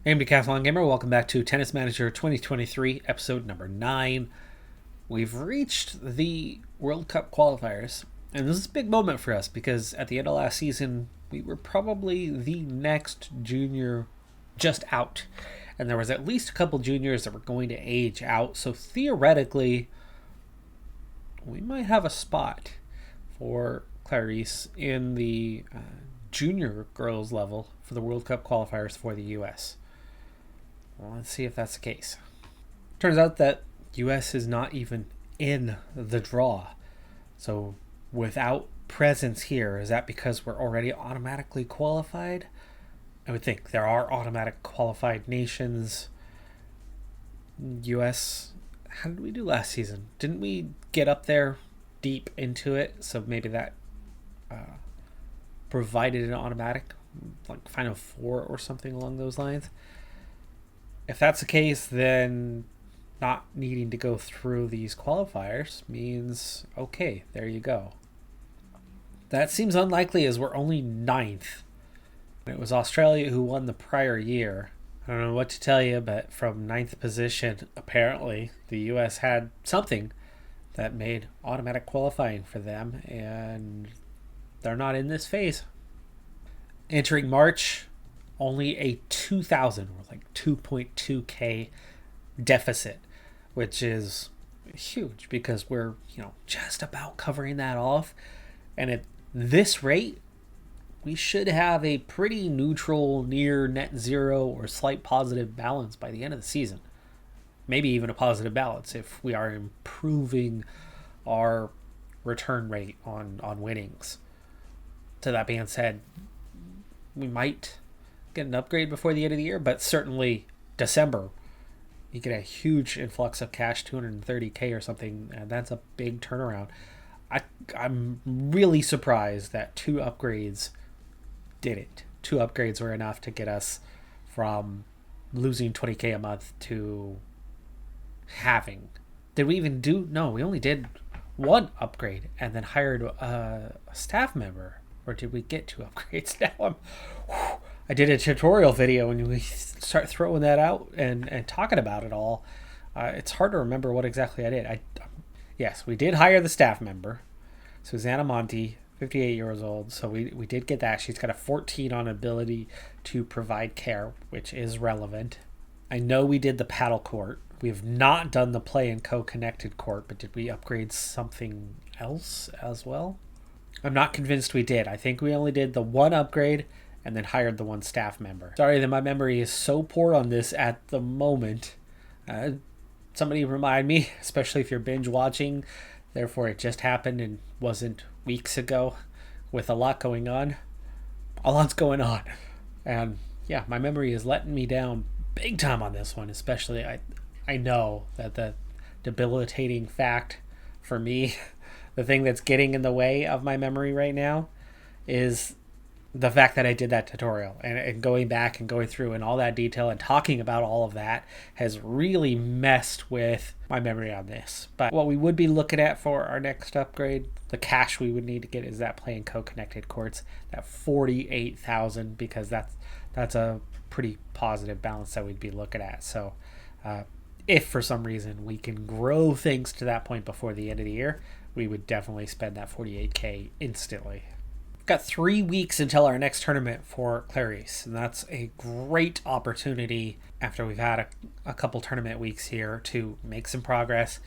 Hey, I'm Decathlon Gamer. Welcome back to Tennis Manager 2023, episode number 9. We've reached the World Cup qualifiers, and this is a big moment for us because at the end of last season, we were probably the next junior just out. And there was at least a couple juniors that were going to age out, so theoretically, we might have a spot for Clarice in the junior girls level for the World Cup qualifiers for the U.S. Well, let's see if that's the case. Turns out that U.S. is not even in the draw. So without presence here, is that because we're already automatically qualified? I would think there are automatic qualified nations. U.S., how did we do last season? Didn't we get up there deep into it? So maybe that provided an automatic, like Final Four or something along those lines. If that's the case, then not needing to go through these qualifiers means, okay, there you go. That seems unlikely as we're only 9th. It was Australia who won the prior year. I don't know what to tell you, but from 9th position, apparently, the U.S. had something that made automatic qualifying for them, and they're not in this phase. Entering March, only a 2,000 or like 2.2k deficit, which is huge because we're, just about covering that off. And at this rate, we should have a pretty neutral, near net zero or slight positive balance by the end of the season. Maybe even a positive balance if we are improving our return rate on winnings. So that being said, we might get an upgrade before the end of the year, but certainly December you get a huge influx of cash, 230k or something, and that's a big turnaround. I'm really surprised that 2 upgrades did it. 2 upgrades were enough to get us from losing 20k a month to having. Did we even do? No, we only did 1 upgrade and then hired a staff member. Or did we get 2 upgrades? Now I did a tutorial video, and we start throwing that out and talking about it all. It's hard to remember what exactly I did. Yes, we did hire the staff member, Susanna Monti, 58 years old. So we did get that. She's got a 14 on ability to provide care, which is relevant. I know we did the paddle court. We have not done the play and co-connected court, but did we upgrade something else as well? I'm not convinced we did. I think we only did the 1 upgrade and then hired the 1 staff member. Sorry that my memory is so poor on this at the moment. Somebody remind me, especially if you're binge watching. Therefore, it just happened and wasn't weeks ago with a lot going on. A lot's going on. And yeah, my memory is letting me down big time on this one, especially I know that the debilitating fact for me, the thing that's getting in the way of my memory right now is the fact that I did that tutorial, and going back and going through in all that detail and talking about all of that has really messed with my memory on this. But what we would be looking at for our next upgrade, the cash we would need to get, is that play and co-connected courts, that 48,000, because that's a pretty positive balance that we'd be looking at. So if for some reason we can grow things to that point before the end of the year, we would definitely spend that 48k instantly. Got 3 weeks until our next tournament for Clarice, and that's a great opportunity after we've had a couple tournament weeks here to make some progress.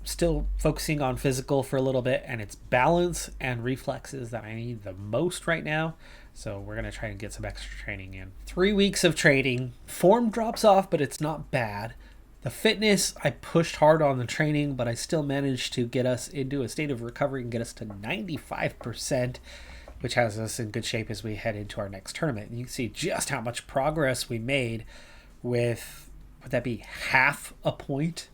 Still focusing on physical for a little bit, and it's balance and reflexes that I need the most right now. So we're going to try and get some extra training in. 3 weeks of training. Form drops off, but it's not bad. The fitness, I pushed hard on the training, but I still managed to get us into a state of recovery and get us to 95%, which has us in good shape as we head into our next tournament. And you can see just how much progress we made with, would that be half a point?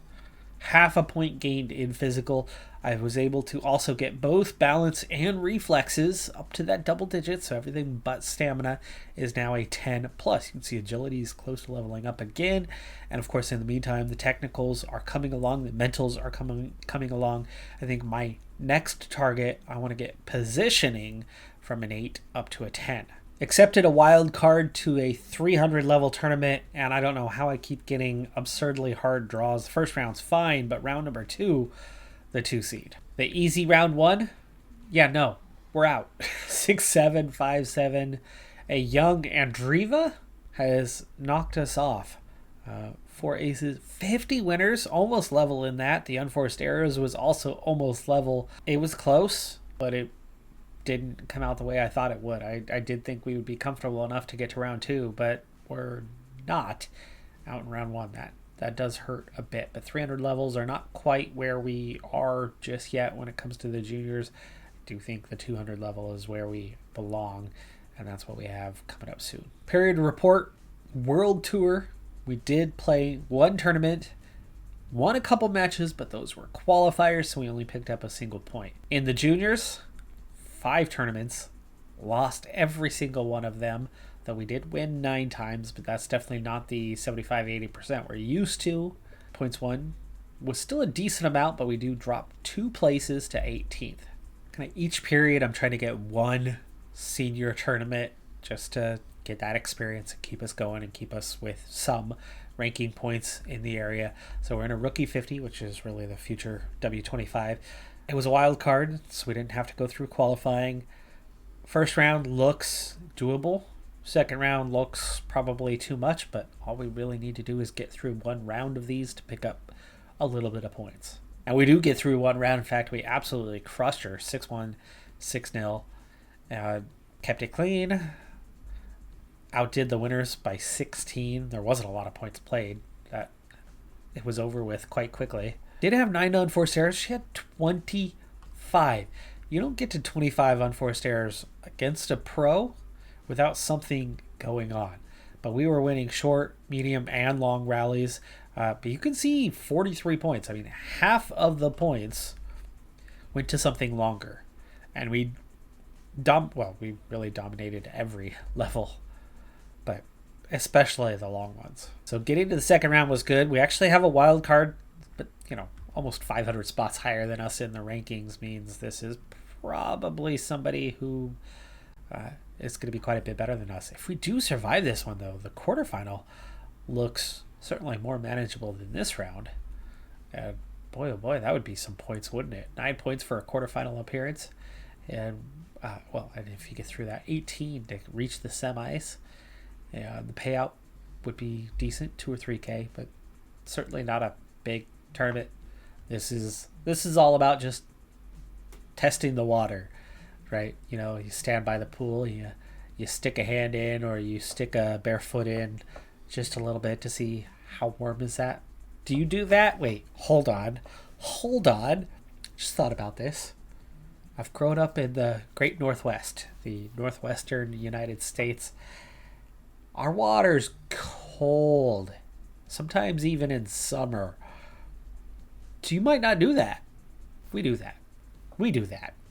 Half a point gained in physical. I was able to also get both balance and reflexes up to that double digit, so everything but stamina is now a 10 plus. You can see agility is close to leveling up again, and of course in the meantime the technicals are coming along, the mentals are coming along. I think my next target, I want to get positioning from an 8 up to a 10. Accepted a wild card to a 300 level tournament, and I don't know how I keep getting absurdly hard draws. The first round's fine, but round number 2, the 2 seed. The easy round 1, yeah, no, we're out. 6-7, 5-7. A young Andriva has knocked us off. 4 aces, 50 winners, almost level in that. The unforced errors was also almost level. It was close, but it didn't come out the way I thought it would. I did think we would be comfortable enough to get to round 2, but we're not out in round 1. That does hurt a bit, but 300 levels are not quite where we are just yet when it comes to the juniors. I do think the 200 level is where we belong, and that's what we have coming up soon. Period report, World Tour. We did play one tournament, won a couple matches, but those were qualifiers, so we only picked up a single point. In the juniors, 5 tournaments, lost every single one of them, though we did win 9 times, but that's definitely not the 75-80% we're used to. Points won was still a decent amount, but we do drop 2 places to 18th. Kind of each period I'm trying to get one senior tournament just to get that experience and keep us going and keep us with some ranking points in the area. So we're in a rookie 50, which is really the future W25. It was a wild card, so we didn't have to go through qualifying. First round looks doable. Second round looks probably too much, but all we really need to do is get through one round of these to pick up a little bit of points. And we do get through one round. In fact, we absolutely crushed her. 6-1, 6-0. Kept it clean. Outdid the winners by 16. There wasn't a lot of points played. It was over with quite quickly. Did have 9 unforced errors. She had 25. You don't get to 25 unforced errors against a pro without something going on. But we were winning short, medium, and long rallies. But you can see 43 points. I mean, half of the points went to something longer. And we really dominated every level, but especially the long ones. So getting to the second round was good. We actually have a wild card, but almost 500 spots higher than us in the rankings means this is probably somebody who is going to be quite a bit better than us. If we do survive this one, though, the quarterfinal looks certainly more manageable than this round. And boy, oh boy, that would be some points, wouldn't it? 9 points for a quarterfinal appearance. And, and if you get through that, 18 to reach the semis. The payout would be decent, 2 or 3K, but certainly not a big tournament. This is all about just testing the water, right? You stand by the pool, you stick a hand in or you stick a bare foot in just a little bit to see how warm is that. Do you do that? Wait, hold on. Just thought about this. I've grown up in the Great Northwest, the northwestern United States. Our water's cold, sometimes even in summer. So you might not do that. We do that.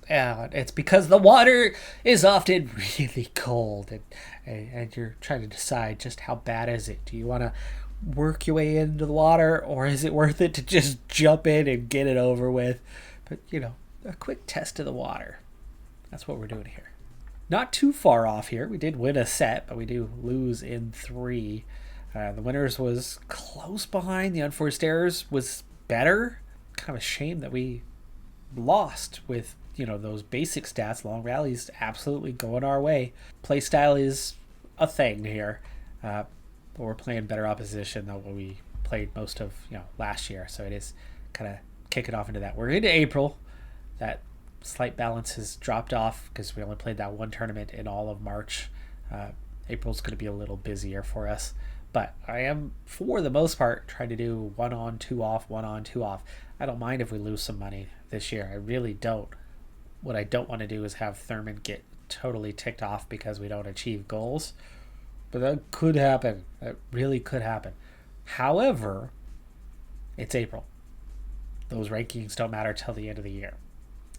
It's because the water is often really cold, and you're trying to decide just how bad is it. Do you want to work your way into the water, or is it worth it to just jump in and get it over with? But, a quick test of the water. That's what we're doing here. Not too far off here. We did win a set, but we do lose in 3. The winners was close behind. The unforced errors was better. Kind of a shame that we lost with, those basic stats. Long rallies absolutely going our way. Play style is a thing here. But we're playing better opposition than what we played most of, last year. So it is kind of kicking off into that. We're into April. That slight balance has dropped off because we only played that one tournament in all of March. April's going to be a little busier for us. But I am, for the most part, trying to do 1 on, 2 off, 1 on, 2 off. I don't mind if we lose some money this year. I really don't. What I don't want to do is have Thurman get totally ticked off because we don't achieve goals. But that could happen. That really could happen. However, it's April. Those rankings don't matter till the end of the year.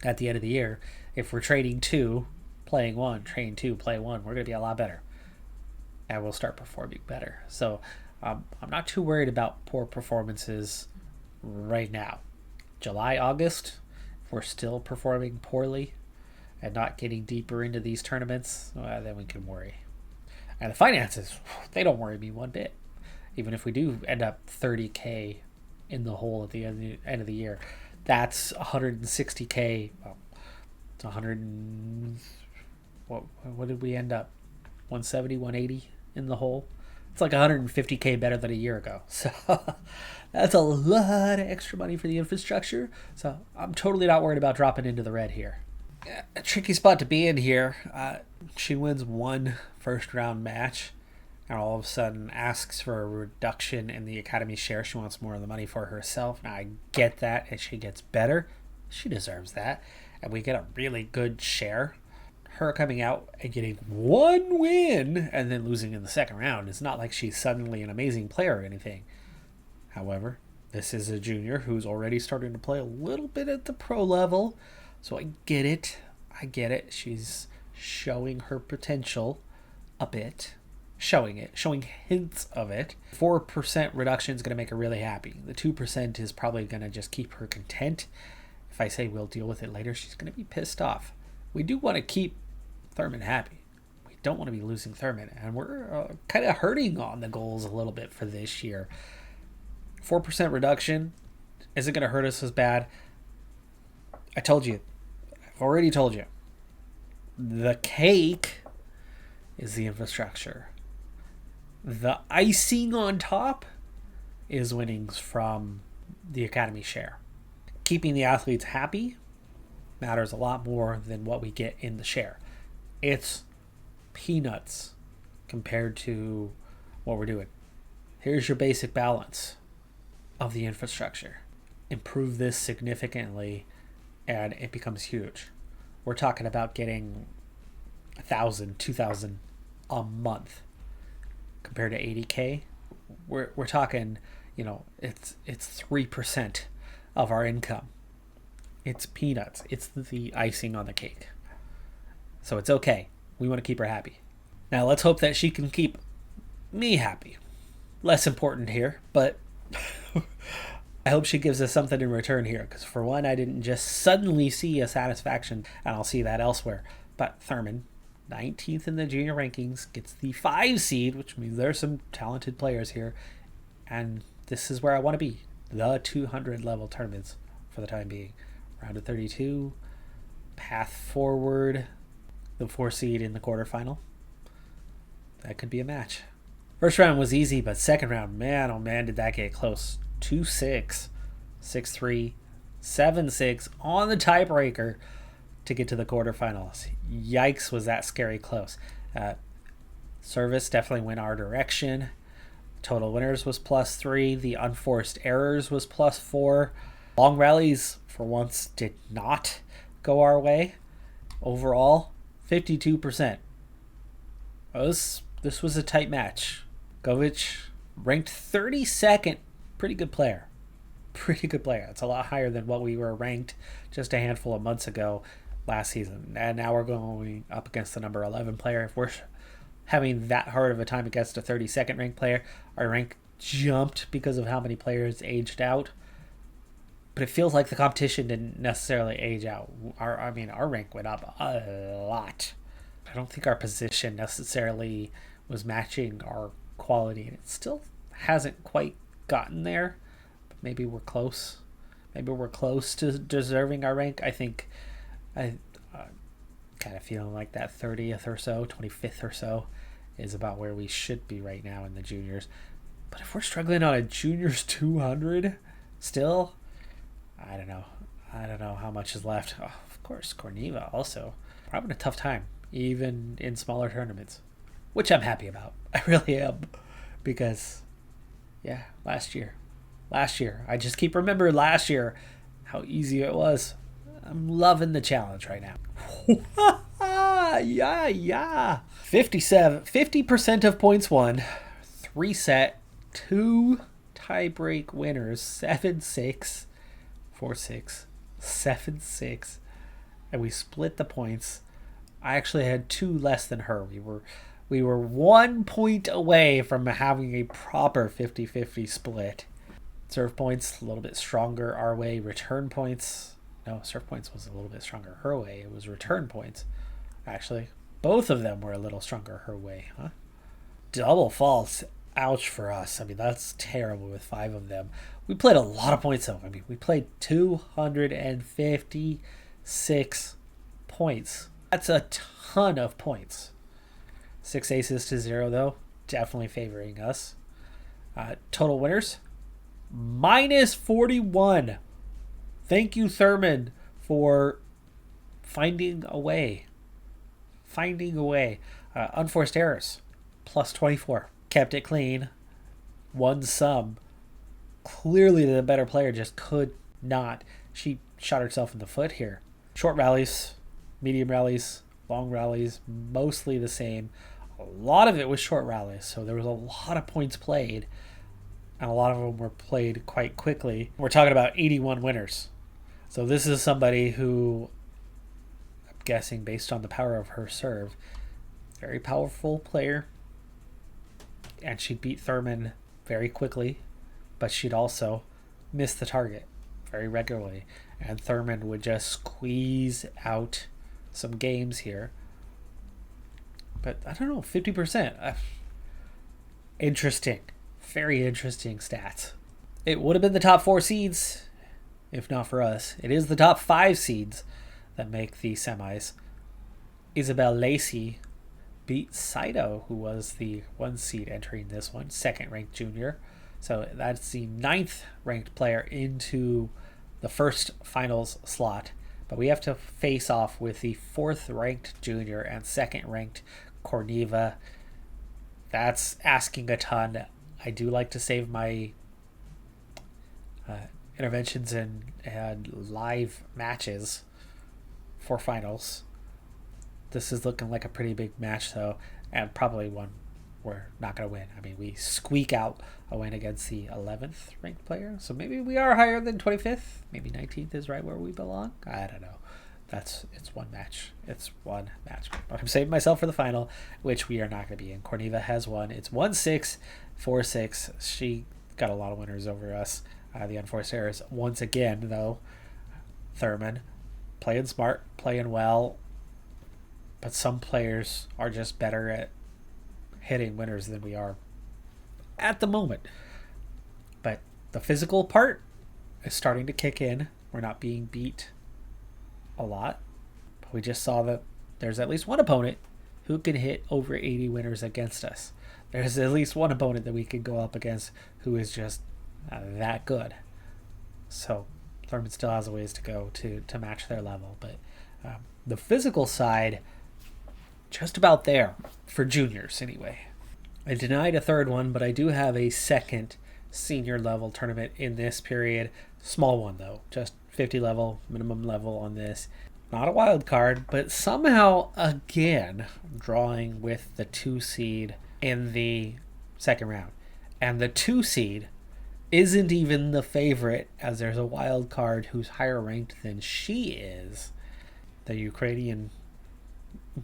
At the end of the year, if we're trading 2, playing 1, trading 2, play 1, we're going to be a lot better. And we'll start performing better. So I'm not too worried about poor performances right now. July, August, if we're still performing poorly, and not getting deeper into these tournaments, then we can worry. And the finances, they don't worry me one bit. Even if we do end up 30K in the hole at the end of the year, that's 160K. Well, it's 100. What did we end up? 170, 180 in the hole. It's like 150K better than a year ago. So that's a lot of extra money for the infrastructure. So I'm totally not worried about dropping into the red here. A tricky spot to be in here. She wins one first round match and all of a sudden asks for a reduction in the Academy share. She wants more of the money for herself. Now I get that. As she gets better, she deserves that. And we get a really good share. Her coming out and getting one win and then losing in the second round, it's not like she's suddenly an amazing player or anything. However, this is a junior who's already starting to play a little bit at the pro level. So I get it. She's showing her potential a bit. Showing hints of it. 4% reduction is going to make her really happy. The 2% is probably going to just keep her content. If I say we'll deal with it later, she's going to be pissed off. We do want to keep Thurman happy. We don't want to be losing Thurman. And we're kind of hurting on the goals a little bit for this year. 4% reduction isn't going to hurt us as bad. I've already told you. The cake is the infrastructure. The icing on top is winnings from the Academy share. Keeping the athletes happy matters a lot more than what we get in the share. It's peanuts compared to what we're doing. Here's your basic balance of the infrastructure. Improve this significantly and it becomes huge. We're talking about getting 1,000, 2,000 a month compared to 80K. We're talking, it's 3% of our income. It's peanuts. It's the icing on the cake. So it's okay. We want to keep her happy. Now let's hope that she can keep me happy. Less important here, but I hope she gives us something in return here. Because for one, I didn't just suddenly see a satisfaction, and I'll see that elsewhere. But Thurman, 19th in the junior rankings, gets the 5 seed, which means there's some talented players here. And this is where I want to be. The 200 level tournaments for the time being. Round of 32, path forward, the 4 seed in the quarterfinal. That could be a match. First round was easy, but second round, man, oh man, did that get close. 2-6, 6-3, 7-6 on the tiebreaker to get to the quarterfinals. Yikes, was that scary close. Service definitely went our direction. Total winners was +3. The unforced errors was +4. Long rallies, for once, did not go our way. Overall, 52%. This was a tight match. Govic ranked 32nd. Pretty good player. It's a lot higher than what we were ranked just a handful of months ago last season. And now we're going up against the number 11 player. If we're having that hard of a time against a 32nd ranked player, our rank jumped because of how many players aged out. But it feels like the competition didn't necessarily age out. Our rank went up a lot. I don't think our position necessarily was matching our quality, and it still hasn't quite gotten there. But maybe we're close. Maybe we're close to deserving our rank. I think I kind of feeling like that 30th or so, 25th or so is about where we should be right now in the juniors. But if we're struggling on a juniors 200 still, I don't know how much is left. Oh, of course, Corneva also. We're having a tough time, even in smaller tournaments, which I'm happy about. I really am. Because, yeah, last year. I just keep remembering last year how easy it was. I'm loving the challenge right now. Yeah. 50% of points won. 3 set. 2 tiebreak winners. 7-6. 4-6, 7-6, and we split the points. I actually had 2 less than her. We were 1 point away from having a proper 50-50 split. Serve points a little bit stronger our way. Return points No, serve points was a little bit stronger her way. It was return points. Actually, both of them were a little stronger her way, huh? Double faults. Ouch for us. I mean, that's terrible with 5 of them. We played a lot of points, though. I mean, we played 256 points. That's a ton of points. 6 aces to 0, though. Definitely favoring us. Total winners, minus 41. Thank you, Thurman, for finding a way. Unforced errors, plus 24. Kept it clean. Won some. Clearly the better player just could not. She shot herself in the foot here. Short rallies, medium rallies, long rallies, mostly the same. A lot of it was short rallies, so there was a lot of points played, and a lot of them were played quite quickly. We're talking about 81 winners. So this is somebody who, I'm guessing based on the power of her serve, very powerful player, and she'd beat Thurman very quickly, but she'd also miss the target very regularly, and Thurman would just squeeze out some games here. But I don't know, 50%. Interesting. Very interesting stats. It would have been the top 4 seeds if not for us. It is the top 5 seeds that make the semis. Isabel Lacey beat Saito, who was the 1 seed entering this one, 2nd ranked junior. So that's the 9th ranked player into the first finals slot. But we have to face off with the 4th ranked junior and 2nd ranked Corneva. That's asking a ton. I do like to save my interventions and live matches for finals. This is looking like a pretty big match, though, and probably one we're not going to win. I mean, we squeak out a win against the 11th ranked player, so maybe we are higher than 25th. Maybe 19th is right where we belong. I don't know. It's one match. But I'm saving myself for the final, which we are not going to be in. Corneva has won. It's 1-6, 4-6. She got a lot of winners over us. The unforced errors once again, though. Thurman playing smart, playing well, but some players are just better at hitting winners than we are at the moment. But the physical part is starting to kick in. We're not being beat a lot, but we just saw that there's at least one opponent who can hit over 80 winners against us. There's at least one opponent that we can go up against who is just that good. So Thurman still has a ways to go to match their level, but the physical side, just about there for juniors anyway. I denied a 3rd one, but I do have a 2nd senior level tournament in this period. Small one though, just 50 level, minimum level on this. Not a wild card, but somehow again drawing with the 2 seed in the 2nd round. And the 2 seed isn't even the favorite, as there's a wild card who's higher ranked than she is. The Ukrainian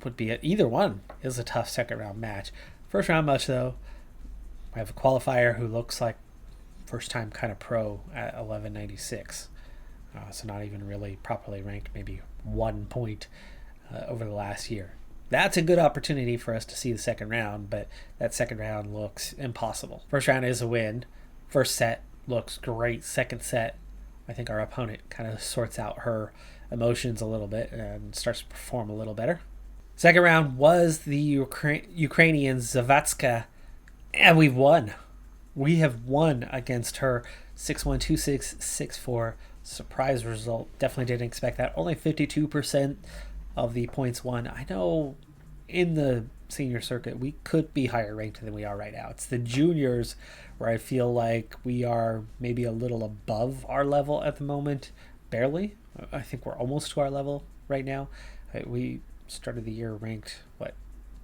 would be either one is a tough 2nd round match. 1st round match though, I have a qualifier who looks like first time kind of pro at 1196. So not even really properly ranked, maybe 1 point over the last year. That's a good opportunity for us to see the 2nd round, but that 2nd round looks impossible. 1st round is a win. 1st set looks great. 2nd set, I think our opponent kind of sorts out her emotions a little bit and starts to perform a little better. 2nd round was the Ukrainian Zavatska, and we've won. We have won against her 6-1, 2-6, 6-4. Surprise result. Definitely didn't expect that. Only 52% of the points won. I know in the senior circuit we could be higher ranked than we are right now. It's the juniors where I feel like we are maybe a little above our level at the moment. Barely. I think we're almost to our level right now. We started the year ranked,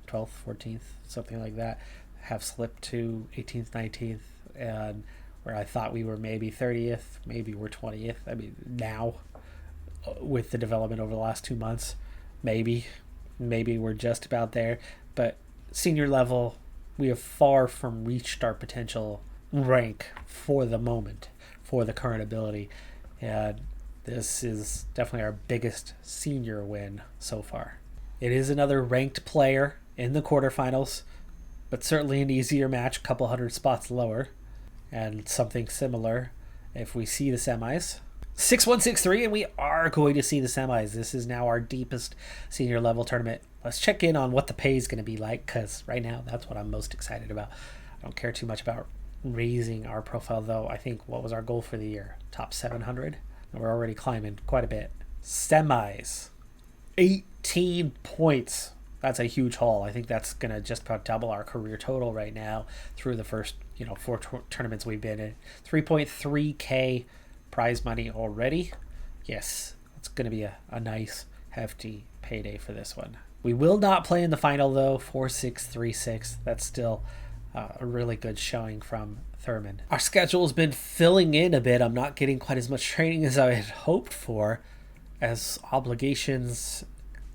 12th, 14th, something like that. Have slipped to 18th, 19th, and where I thought we were maybe 30th, maybe we're 20th. I mean, now, with the development over the last 2 months, maybe we're just about there. But senior level, we have far from reached our potential rank for the moment, for the current ability. And This is definitely our biggest senior win so far. It is another ranked player in the quarterfinals, but certainly an easier match, a couple hundred spots lower, and something similar if we see the semis. 6-1-6-3, and we are going to see the semis. This is now our deepest senior level tournament. Let's check in on what the pay is going to be like, because right now that's what I'm most excited about. I don't care too much about raising our profile, though. I think, what was our goal for the year? Top 700? And we're already climbing quite a bit. Semis. 18 points. That's a huge haul. I think that's going to just about double our career total right now through the first 4 tournaments we've been in. 3.3k prize money already. Yes, it's going to be a nice, hefty payday for this one. We will not play in the final, though. 4-6-3-6. That's still a really good showing from Thurman. Our schedule has been filling in a bit. I'm not getting quite as much training as I had hoped for, as obligations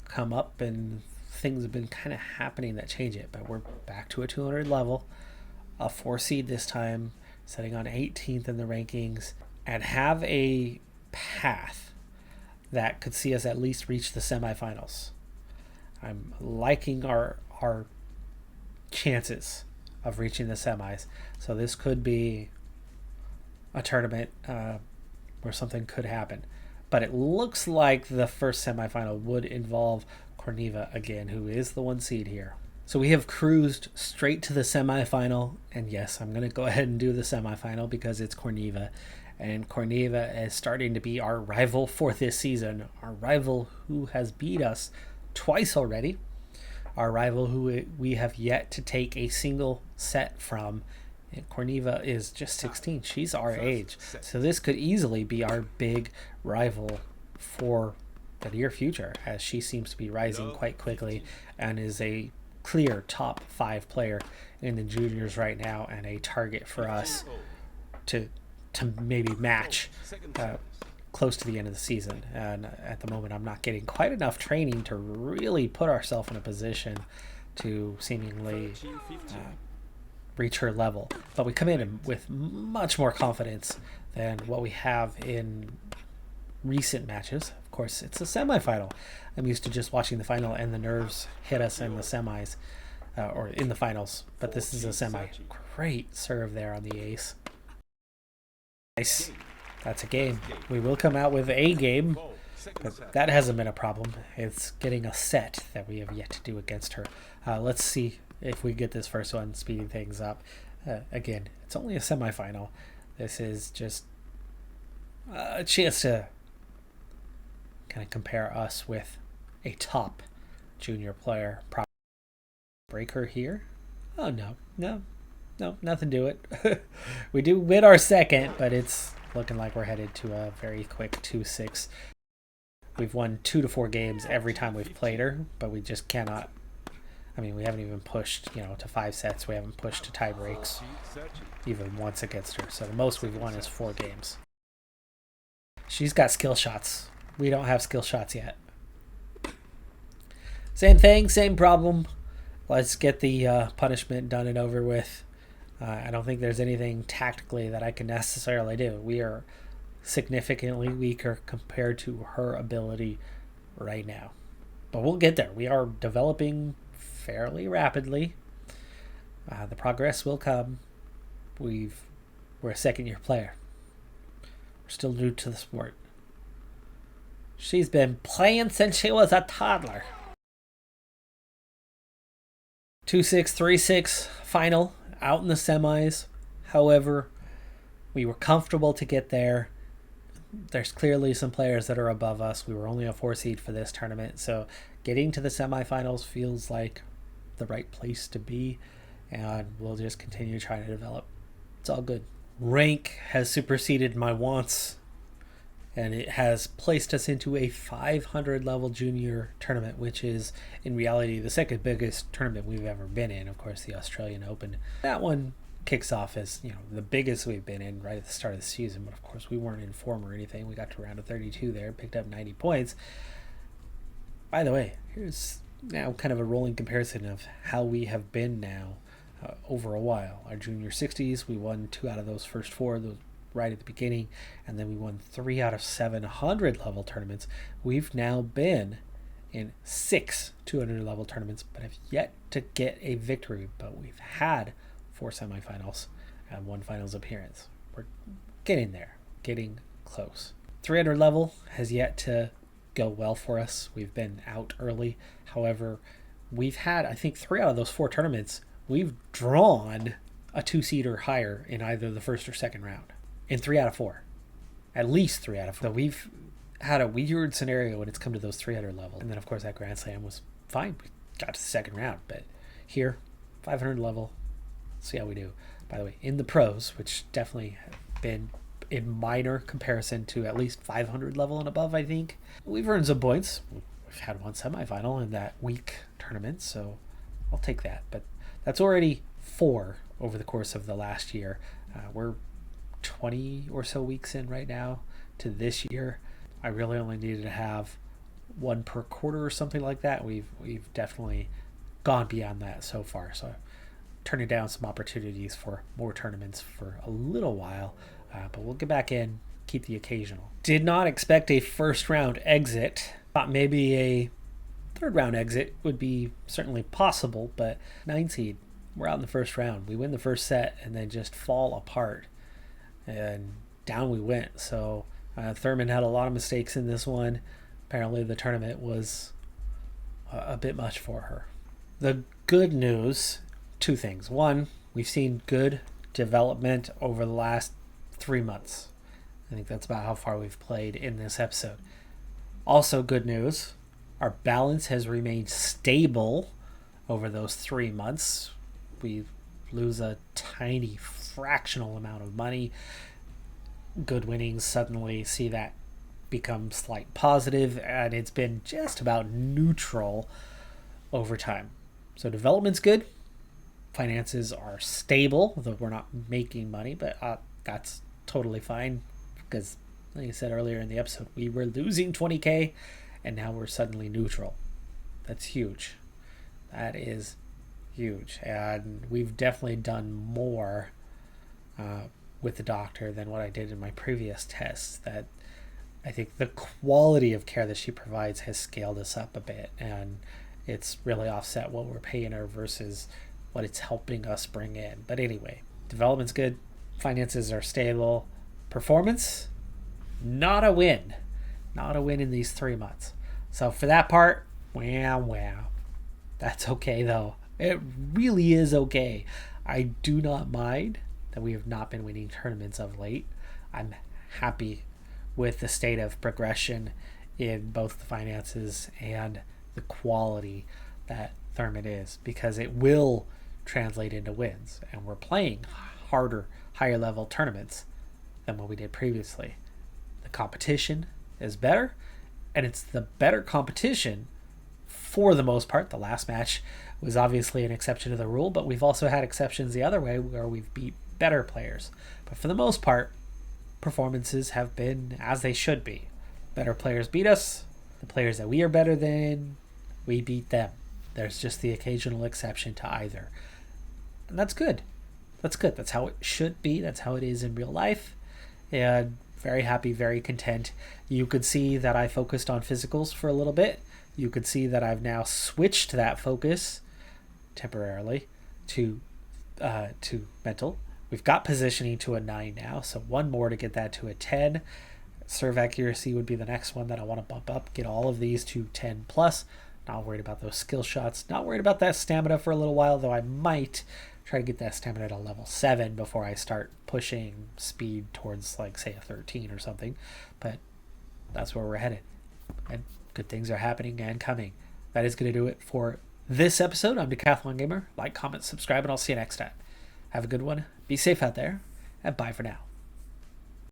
come up and things have been kind of happening that change it. But we're back to a 200 level, a 4 seed this time, sitting on 18th in the rankings, and have a path that could see us at least reach the semifinals. I'm liking our chances of reaching the semis. So this could be a tournament where something could happen. But it looks like the first semifinal would involve Corneva again, who is the 1 seed here. So we have cruised straight to the semifinal. And yes, I'm going to go ahead and do the semifinal because it's Corneva. And Corneva is starting to be our rival for this season. Our rival who has beat us twice already. Our rival who we have yet to take a single set from. And Corneva is just 16. She's our age. So this could easily be our big rival for the near future, as she seems to be rising quite quickly and is a clear top 5 player in the juniors right now, and a target for us to maybe match close to the end of the season. And at the moment, I'm not getting quite enough training to really put ourselves in a position to seemingly reach her level. But we come in with much more confidence than what we have in recent matches. Of course, it's a semifinal. I'm used to just watching the final and the nerves hit us in the semis or in the finals. But this is a semi. Great serve there on the ace. Nice. That's a game. We will come out with a game, but that hasn't been a problem. It's getting a set that we have yet to do against her. Let's see if we get this first one, speeding things up. Again, it's only a semifinal. This is just a chance to kind of compare us with a top junior player. Break her here? Oh, no, nothing to it. We do win our second, but it's looking like we're headed to a very quick 2-6. We've won 2 to 4 games every time we've played her, but we just cannot. I mean, we haven't even pushed, to 5 sets. We haven't pushed to tie breaks even once against her. So the most we've won is 4 games. She's got skill shots. We don't have skill shots yet. Same thing, same problem. Let's get the punishment done and over with. I don't think there's anything tactically that I can necessarily do. We are significantly weaker compared to her ability right now. But we'll get there. We are developing fairly rapidly. The progress will come. We're a second-year player. We're still new to the sport. She's been playing since she was a toddler. 2-6, 3-6 final. Out in the semis. However, we were comfortable to get there. There's clearly some players that are above us. We were only a 4 seed for this tournament, so getting to the semifinals feels like the right place to be, and we'll just continue trying to develop. It's all good. Rank has superseded my wants, and it has placed us into a 500 level junior tournament, which is in reality the second biggest tournament we've ever been in. Of course, the Australian Open. That one kicks off as the biggest we've been in right at the start of the season, but of course we weren't in form or anything. We got to round of 32 there, picked up 90 points. By the way, here's now kind of a rolling comparison of how we have been now over a while. Our junior 60s, we won 2 out of those first 4. Those right at the beginning, and then we won 3 out of 700 level tournaments. We've now been in 6 200 level tournaments, but have yet to get a victory. But we've had 4 semifinals and 1 finals appearance. We're getting there, getting close. 300 level has yet to go well for us. We've been out early. However, we've had, I think, 3 out of those 4 tournaments, we've drawn a 2-seed or higher in either the first or second round. In 3 out of 4. At least 3 out of 4. So we've had a weird scenario when it's come to those 300 levels. And then, of course, that Grand Slam was fine. We got to the second round. But here, 500 level, see how we do. By the way, in the pros, which definitely have been in minor comparison to at least 500 level and above, I think, we've earned some points. We've had 1 semifinal in that week tournament, so I'll take that. But that's already 4 over the course of the last year. We're 20 or so weeks in right now to this year. I really only needed to have 1 per quarter or something like that. We've definitely gone beyond that so far. So turning down some opportunities for more tournaments for a little while, but we'll get back in, keep the occasional. Did not expect a first round exit. Thought maybe a third round exit would be certainly possible, but 9 seed, we're out in the first round. We win the first set and then just fall apart, and down we went. So Thurman had a lot of mistakes in this one. Apparently the tournament was a bit much for her. The good news, 2 things. 1, we've seen good development over the last 3 months. I think that's about how far we've played in this episode. Also good news, our balance has remained stable over those 3 months. We lose a tiny fractional amount of money. Good winnings suddenly see that become slight positive, and it's been just about neutral over time. So development's good. Finances are stable, though we're not making money, but that's totally fine because, like I said earlier in the episode, we were losing 20K and now we're suddenly neutral. That's huge. That is huge. And we've definitely done more with the doctor than what I did in my previous tests. That I think the quality of care that she provides has scaled us up a bit, and it's really offset what we're paying her versus what it's helping us bring in. But anyway, development's good, finances are stable, performance, not a win in these 3 months. So for that part, wow, that's okay though. It really is okay. I do not mind that we have not been winning tournaments of late. I'm happy with the state of progression in both the finances and the quality that Thurman is, because it will translate into wins, and we're playing harder, higher level tournaments than what we did previously. The competition is better, and it's the better competition for the most part. The last match was obviously an exception to the rule, but we've also had exceptions the other way where we've beat better players. But for the most part, performances have been as they should be. Better players beat us. The players that we are better than, we beat them. There's just the occasional exception to either. And that's good. That's good. That's how it should be. That's how it is in real life. And very happy, very content. You could see that I focused on physicals for a little bit. You could see that I've now switched that focus temporarily to mental. We've got positioning to a 9 now, so 1 more to get that to a 10. Serve accuracy would be the next one that I want to bump up, get all of these to 10 plus. Not worried about those skill shots, not worried about that stamina for a little while, though I might try to get that stamina to level 7 before I start pushing speed towards, like, say, a 13 or something. But that's where we're headed, and good things are happening and coming. That is going to do it for this episode. I'm Decathlon Gamer. Like, comment, subscribe, and I'll see you next time. Have a good one. Be safe out there, and bye for now.